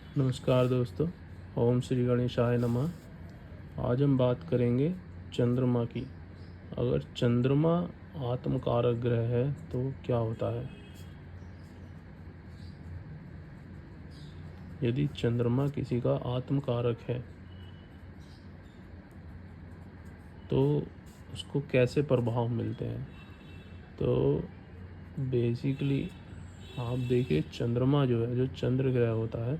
नमस्कार दोस्तों। ओम श्री गणेशाय नमः। आज हम बात करेंगे चंद्रमा की। अगर चंद्रमा आत्मकारक ग्रह है तो क्या होता है। यदि चंद्रमा किसी का आत्मकारक है तो उसको कैसे प्रभाव मिलते हैं। तो बेसिकली आप देखिए, चंद्रमा जो है, जो चंद्र ग्रह होता है,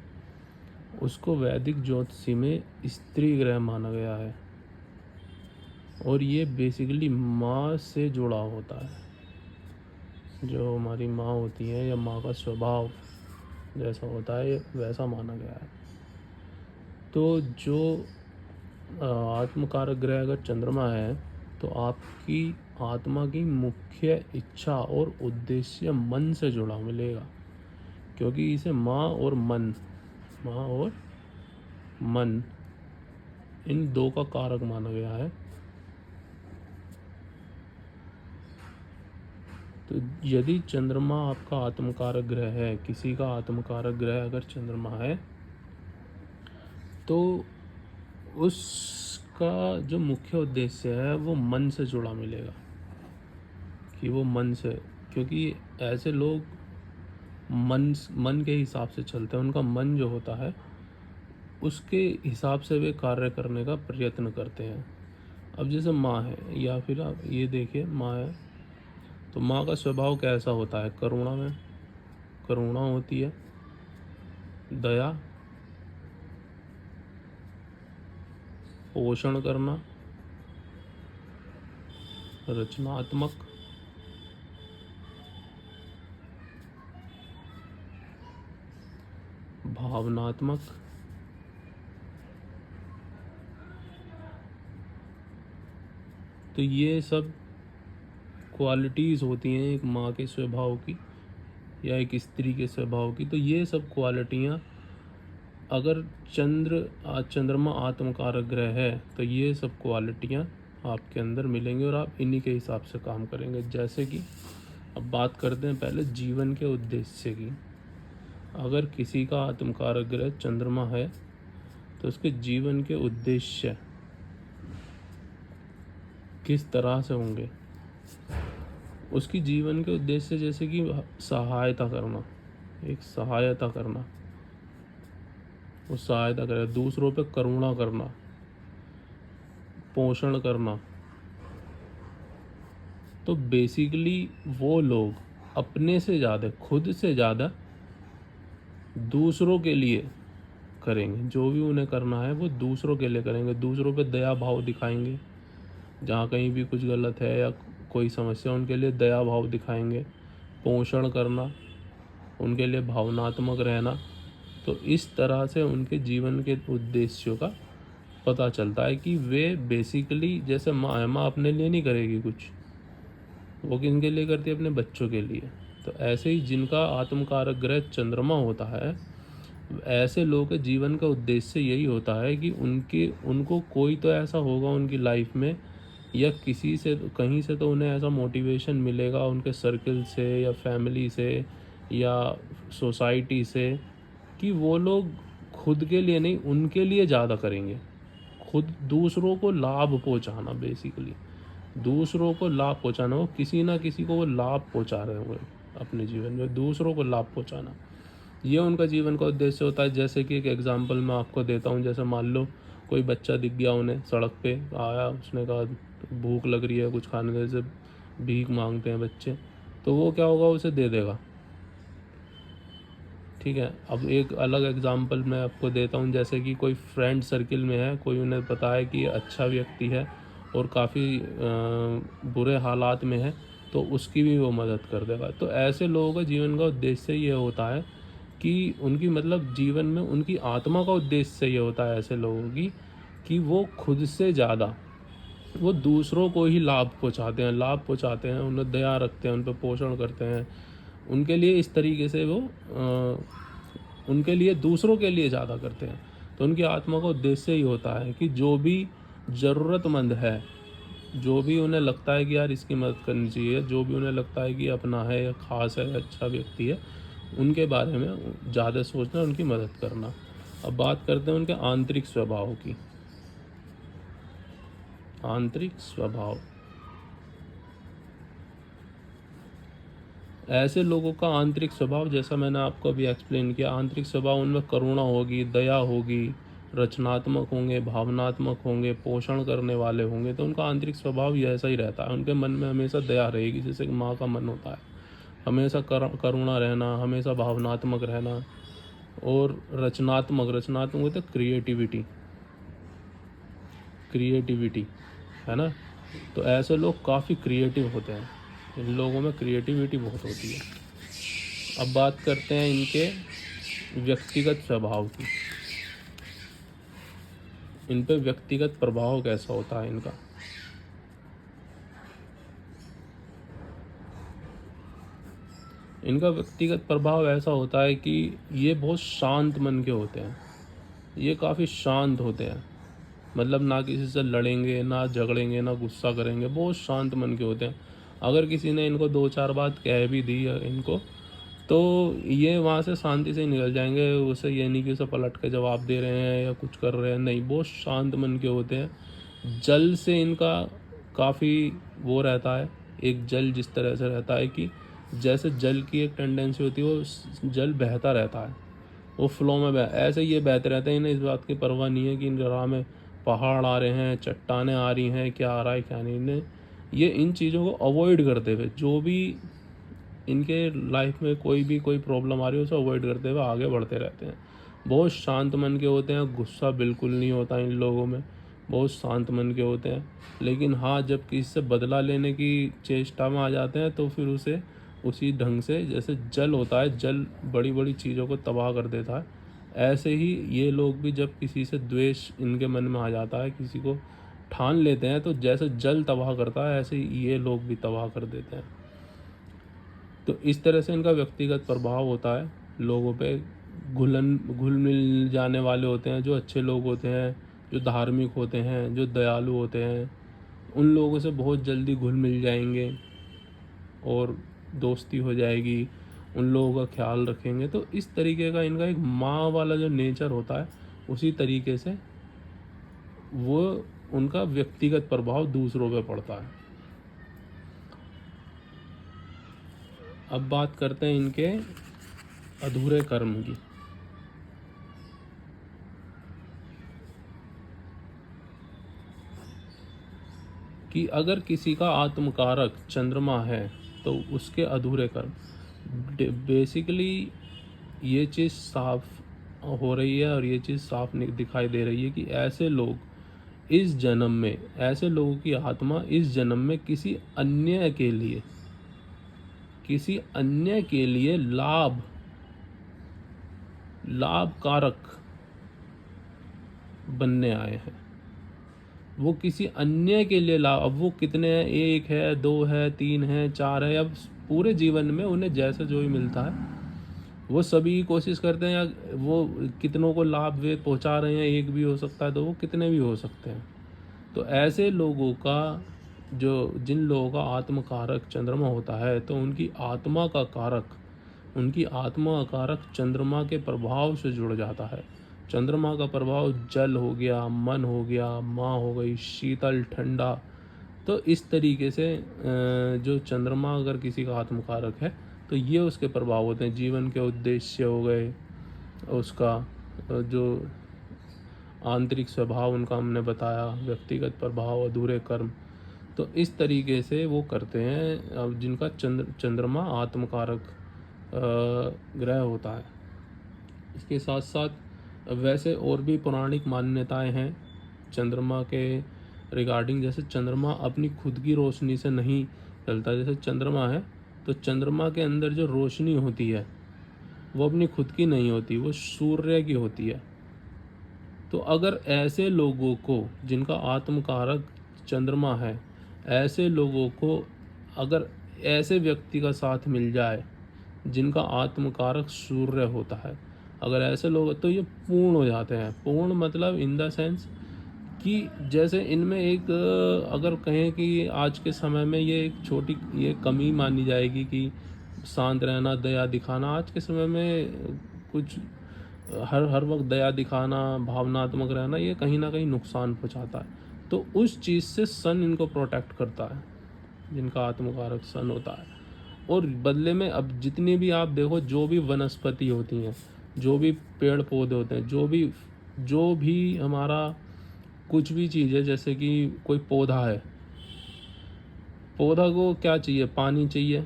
उसको वैदिक ज्योतिषी में स्त्री ग्रह माना गया है और ये बेसिकली माँ से जुड़ा होता है। जो हमारी माँ होती है या माँ का स्वभाव जैसा होता है वैसा माना गया है। तो जो आत्मकारक ग्रह अगर चंद्रमा है तो आपकी आत्मा की मुख्य इच्छा और उद्देश्य मन से जुड़ा मिलेगा, क्योंकि इसे माँ और मन इन दो का कारक माना गया है। तो यदि चंद्रमा आपका आत्मकारक ग्रह है, किसी का आत्मकारक ग्रह अगर चंद्रमा है, तो उसका जो मुख्य उद्देश्य है वो मन से जुड़ा मिलेगा। कि वो मन से, क्योंकि ऐसे लोग मन के हिसाब से चलते हैं। उनका मन जो होता है उसके हिसाब से वे कार्य करने का प्रयत्न करते हैं। अब जैसे माँ है, या फिर आप ये देखिए, माँ है तो माँ का स्वभाव कैसा होता है। करुणा होती है, दया, पोषण करना, रचनात्मक, भावनात्मक, तो ये सब क्वालिटीज़ होती हैं एक माँ के स्वभाव की या एक स्त्री के स्वभाव की। तो ये सब क्वालिटियाँ अगर चंद्रमा आत्मकारक ग्रह है तो ये सब क्वालिटियाँ आपके अंदर मिलेंगी और आप इन्हीं के हिसाब से काम करेंगे। जैसे कि अब बात करते हैं पहले जीवन के उद्देश्य की। अगर किसी का आत्मकारक ग्रह चंद्रमा है तो उसके जीवन के उद्देश्य किस तरह से होंगे। उसकी जीवन के उद्देश्य जैसे कि सहायता करना, वो सहायता करे, दूसरों पे करुणा करना, पोषण करना। तो बेसिकली वो लोग अपने से ज़्यादा, खुद से ज़्यादा दूसरों के लिए करेंगे। जो भी उन्हें करना है वो दूसरों के लिए करेंगे। दूसरों पे दया भाव दिखाएंगे। जहाँ कहीं भी कुछ गलत है या कोई समस्या, उनके लिए दया भाव दिखाएंगे। पोषण करना, उनके लिए भावनात्मक रहना। तो इस तरह से उनके जीवन के उद्देश्यों का पता चलता है कि वे बेसिकली, जैसे माँ अपने लिए नहीं करेगी कुछ, वो किनके लिए करती है, अपने बच्चों के लिए। तो ऐसे ही जिनका आत्मकारक ग्रह चंद्रमा होता है, ऐसे लोगों के जीवन का उद्देश्य यही होता है कि उनको कोई तो ऐसा होगा उनकी लाइफ में, या किसी से कहीं से तो उन्हें ऐसा मोटिवेशन मिलेगा, उनके सर्कल से या फैमिली से या सोसाइटी से, कि वो लोग खुद के लिए नहीं, उनके लिए ज़्यादा करेंगे। खुद दूसरों को लाभ पहुंचाना, बेसिकली दूसरों को लाभ पहुंचाना, वो किसी ना किसी को वो लाभ पहुंचा रहे होंगे अपने जीवन में, दूसरों को लाभ पहुंचाना, ये उनका जीवन का उद्देश्य होता है। जैसे कि एक एग्जांपल मैं आपको देता हूँ। जैसे मान लो कोई बच्चा दिख गया उन्हें, सड़क पे आया, उसने कहा भूख लग रही है, कुछ खाने के, जैसे भीख मांगते हैं बच्चे, तो वो क्या होगा, उसे दे देगा। ठीक है। अब एक अलग एग्जांपल मैं आपको देता हूँ। जैसे कि कोई फ्रेंड सर्किल में है, कोई उन्हें पता है कि अच्छा व्यक्ति है और काफ़ी बुरे हालात में है, तो उसकी भी वो मदद कर देगा। तो ऐसे लोगों का जीवन का उद्देश्य ये होता है कि उनकी, मतलब जीवन में उनकी आत्मा का उद्देश्य ये होता है ऐसे लोगों की, कि वो खुद से ज़्यादा वो दूसरों को ही लाभ पहुँचाते हैं, उन्हें दया रखते हैं, उन पर पोषण करते हैं, उनके लिए इस तरीके से वो उनके लिए, दूसरों के लिए ज़्यादा करते हैं। तो उनकी आत्मा का उद्देश्य ही होता है कि जो भी ज़रूरतमंद है, जो भी उन्हें लगता है कि यार इसकी मदद करनी चाहिए, जो भी उन्हें लगता है कि अपना है या ख़ास है, अच्छा व्यक्ति है, उनके बारे में ज़्यादा सोचना, उनकी मदद करना। अब बात करते हैं उनके आंतरिक स्वभाव की। आंतरिक स्वभाव, ऐसे लोगों का आंतरिक स्वभाव, जैसा मैंने आपको अभी एक्सप्लेन किया, आंतरिक स्वभाव उनमें करुणा होगी, दया होगी, रचनात्मक होंगे, भावनात्मक होंगे, पोषण करने वाले होंगे। तो उनका आंतरिक स्वभाव ही ऐसा ही रहता है। उनके मन में हमेशा दया रहेगी, जैसे कि माँ का मन होता है, हमेशा करुणा रहना, हमेशा भावनात्मक रहना। और रचनात्मक, रचनात्मक होता है क्रिएटिविटी, क्रिएटिविटी है ना। तो ऐसे लोग काफ़ी क्रिएटिव होते हैं, इन लोगों में क्रिएटिविटी बहुत होती है। अब बात करते हैं इनके व्यक्तिगत स्वभाव की। इन पे व्यक्तिगत प्रभाव कैसा होता है इनका। इनका व्यक्तिगत प्रभाव ऐसा होता है कि ये बहुत शांत मन के होते हैं, ये काफ़ी शांत होते हैं। मतलब ना किसी से लड़ेंगे, ना झगड़ेंगे, ना गुस्सा करेंगे, बहुत शांत मन के होते हैं। अगर किसी ने इनको 2-4 बात कह भी दी इनको, तो ये वहाँ से शांति से निकल जाएंगे। उसे ये नहीं कि उसे पलट के जवाब दे रहे हैं या कुछ कर रहे हैं, नहीं, बहुत शांत मन के होते हैं। जल से इनका काफ़ी वो रहता है, एक जल जिस तरह से रहता है कि जैसे जल की एक टेंडेंसी होती है, वो जल बहता रहता है, वो फ्लो में ऐसे ये बहते रहते हैं। इन्हें इस बात की परवाह नहीं है कि इन राह में पहाड़ आ रहे हैं, चट्टानें आ रही हैं, क्या आ रहा है क्या नहीं। इन्हें ये इन चीज़ों को अवॉइड करते हुए, जो भी इनके लाइफ में कोई प्रॉब्लम आ रही है उसे अवॉइड करते हुए आगे बढ़ते रहते हैं। बहुत शांत मन के होते हैं, गुस्सा बिल्कुल नहीं होता इन लोगों में, बहुत शांत मन के होते हैं। लेकिन हाँ, जब किसी से बदला लेने की चेष्टा में आ जाते हैं तो फिर उसे उसी ढंग से, जैसे जल होता है, जल बड़ी बड़ी चीज़ों को तबाह कर देता है, ऐसे ही ये लोग भी जब किसी से द्वेष इनके मन में आ जाता है, किसी को ठान लेते हैं, तो जैसे जल तबाह करता है ऐसे ही ये लोग भी तबाह कर देते हैं। तो इस तरह से इनका व्यक्तिगत प्रभाव होता है लोगों पे। घुल मिल जाने वाले होते हैं, जो अच्छे लोग होते हैं, जो धार्मिक होते हैं, जो दयालु होते हैं, उन लोगों से बहुत जल्दी घुल मिल जाएंगे और दोस्ती हो जाएगी, उन लोगों का ख्याल रखेंगे। तो इस तरीके का इनका एक माँ वाला जो नेचर होता है, उसी तरीके से वो उनका व्यक्तिगत प्रभाव दूसरों पे पड़ता है। अब बात करते हैं इनके अधूरे कर्म की। कि अगर किसी का आत्मकारक चंद्रमा है तो उसके अधूरे कर्म, बेसिकली ये चीज़ साफ हो रही है और ये चीज़ साफ दिखाई दे रही है कि ऐसे लोग इस जन्म में, ऐसे लोगों की आत्मा इस जन्म में किसी अन्य के लिए लाभकारक बनने आए हैं। वो किसी अन्य के लिए लाभ, अब वो कितने हैं, 1 है, 2 है, 3 है, 4 है, अब पूरे जीवन में उन्हें जैसा जो भी मिलता है वो सभी कोशिश करते हैं, या वो कितनों को लाभ वे पहुंचा रहे हैं, एक भी हो सकता है तो वो कितने भी हो सकते हैं। तो ऐसे लोगों का, जिन लोगों का आत्मकारक चंद्रमा होता है, तो उनकी आत्मा का कारक चंद्रमा के प्रभाव से जुड़ जाता है। चंद्रमा का प्रभाव जल हो गया, मन हो गया, माँ हो गई, शीतल ठंडा। तो इस तरीके से जो चंद्रमा अगर किसी का आत्मकारक है तो ये उसके प्रभाव होते हैं। जीवन के उद्देश्य हो गए, उसका जो आंतरिक स्वभाव उनका हमने बताया, व्यक्तिगत प्रभाव, अधूरे कर्म। तो इस तरीके से वो करते हैं। अब जिनका चंद्रमा आत्मकारक ग्रह होता है। इसके साथ साथ वैसे और भी पौराणिक मान्यताएं हैं चंद्रमा के रिगार्डिंग। जैसे चंद्रमा अपनी खुद की रोशनी से नहीं चलता। जैसे चंद्रमा है तो चंद्रमा के अंदर जो रोशनी होती है वो अपनी खुद की नहीं होती, वो सूर्य की होती है। तो अगर ऐसे लोगों को, जिनका आत्मकारक चंद्रमा है, ऐसे लोगों को अगर ऐसे व्यक्ति का साथ मिल जाए जिनका आत्मकारक सूर्य होता है, अगर ऐसे लोग, तो ये पूर्ण हो जाते हैं। पूर्ण मतलब इन द सेंस कि जैसे इनमें एक, अगर कहें कि आज के समय में ये एक छोटी ये कमी मानी जाएगी कि शांत रहना, दया दिखाना। आज के समय में कुछ हर हर वक्त दया दिखाना, भावनात्मक रहना, ये कहीं ना कहीं नुकसान पहुंचाता है। तो उस चीज़ से सन इनको प्रोटेक्ट करता है, जिनका आत्मकारक सन होता है। और बदले में अब जितनी भी आप देखो, जो भी वनस्पति होती हैं, जो भी पेड़ पौधे होते हैं, जो भी हमारा कुछ भी चीज़ है, जैसे कि कोई पौधा है, पौधा को क्या चाहिए? पानी चाहिए,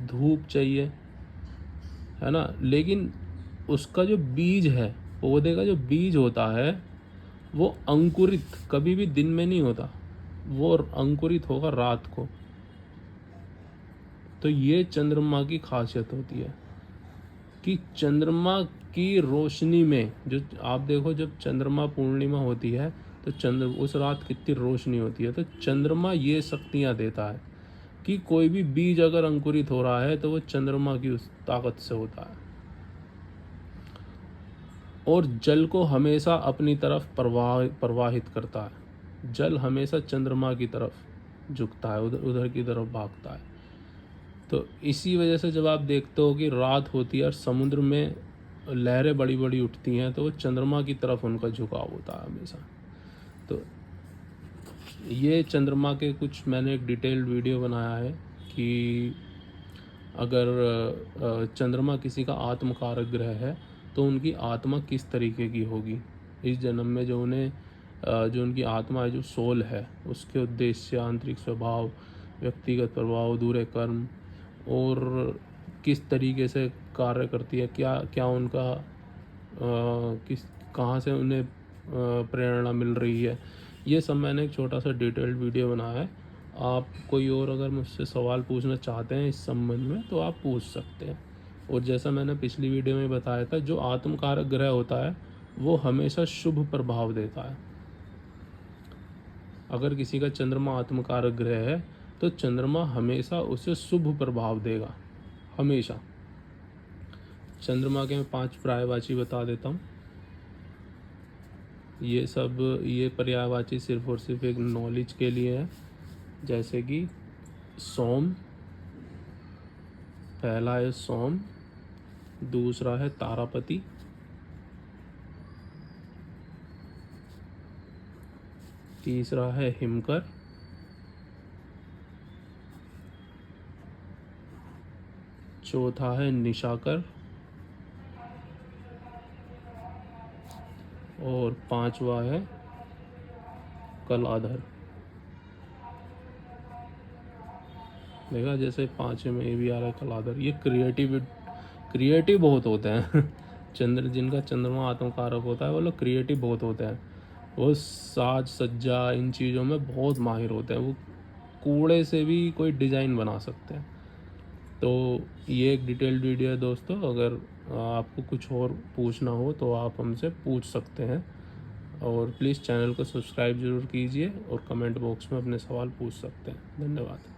धूप चाहिए, है ना। लेकिन उसका जो बीज है, पौधे का जो बीज होता है, वो अंकुरित कभी भी दिन में नहीं होता, वो अंकुरित होगा रात को। तो ये चंद्रमा की खासियत होती है कि चंद्रमा की रोशनी में, जो आप देखो जब चंद्रमा पूर्णिमा होती है तो उस रात कितनी रोशनी होती है। तो चंद्रमा ये शक्तियाँ देता है कि कोई भी बीज अगर अंकुरित हो रहा है तो वो चंद्रमा की उस ताकत से होता है। और जल को हमेशा अपनी तरफ प्रवाहित करता है। जल हमेशा चंद्रमा की तरफ झुकता है, उधर की तरफ भागता है। तो इसी वजह से जब आप देखते हो कि रात होती है और समुद्र में लहरें बड़ी बड़ी उठती हैं, तो वो चंद्रमा की तरफ उनका झुकाव होता है हमेशा। तो ये चंद्रमा के कुछ मैंने एक डिटेल्ड वीडियो बनाया है कि अगर चंद्रमा किसी का आत्मकारक ग्रह है तो उनकी आत्मा किस तरीके की होगी इस जन्म में। जो उनकी आत्मा है, जो सोल है, उसके उद्देश्य, आंतरिक स्वभाव, व्यक्तिगत प्रभाव, अधूरे कर्म, और किस तरीके से कार्य करती है, क्या क्या उनका किस कहाँ से उन्हें प्रेरणा मिल रही है, ये सब मैंने एक छोटा सा डिटेल्ड वीडियो बनाया है। आप कोई और अगर मुझसे सवाल पूछना चाहते हैं इस संबंध में तो आप पूछ सकते हैं। और जैसा मैंने पिछली वीडियो में बताया था, जो आत्मकारक ग्रह होता है वो हमेशा शुभ प्रभाव देता है। अगर किसी का चंद्रमा आत्मकारक ग्रह है तो चंद्रमा हमेशा उसे शुभ प्रभाव देगा, हमेशा। चंद्रमा के मैं 5 पर्यायवाची बता देता हूँ। ये पर्यायवाची सिर्फ और सिर्फ एक नॉलेज के लिए है। जैसे कि सोम, पहला है सोम, दूसरा है तारापति, तीसरा है हिमकर, चौथा है निशाकर, और 5वां है कलाधर। देखा, जैसे 5 में ये भी आ रहा है कलाधर। ये क्रिएटिव बहुत होते हैं जिनका चंद्रमा आत्मकारक होता है वो लोग क्रिएटिव बहुत होते हैं। वो साज सज्जा इन चीज़ों में बहुत माहिर होते हैं। वो कूड़े से भी कोई डिज़ाइन बना सकते हैं। तो ये एक डिटेल्ड वीडियो है दोस्तों। अगर आपको कुछ और पूछना हो तो आप हमसे पूछ सकते हैं। और प्लीज़ चैनल को सब्सक्राइब ज़रूर कीजिए और कमेंट बॉक्स में अपने सवाल पूछ सकते हैं। धन्यवाद।